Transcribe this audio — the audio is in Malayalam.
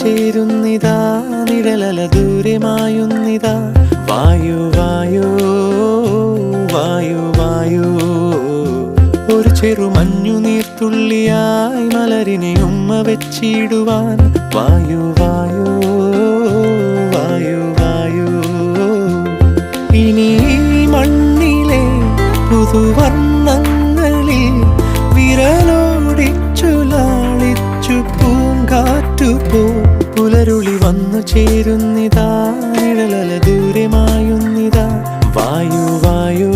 ചേരുന്നിതാ നിഴലല ദൂരെ മായുന്നിതാ വായു വായു വായു വായു ഒരു ചെറു മഞ്ഞു നീർത്തുള്ളിയായി മലരിനെ ഉമ്മ വെച്ചിടുവാൻ വായു വായു വായു വായു ഇനി മണ്ണിലെ പുതുവർണ്ണങ്ങളിൽ വിരലോടിച്ചു ലാളിച്ചു പൂങ്കാറ്റുപോ പുലരുളി വന്നു ചേരുന്നിതാ നിഴലല ദൂരെ മായുന്നിതാ വായു വായു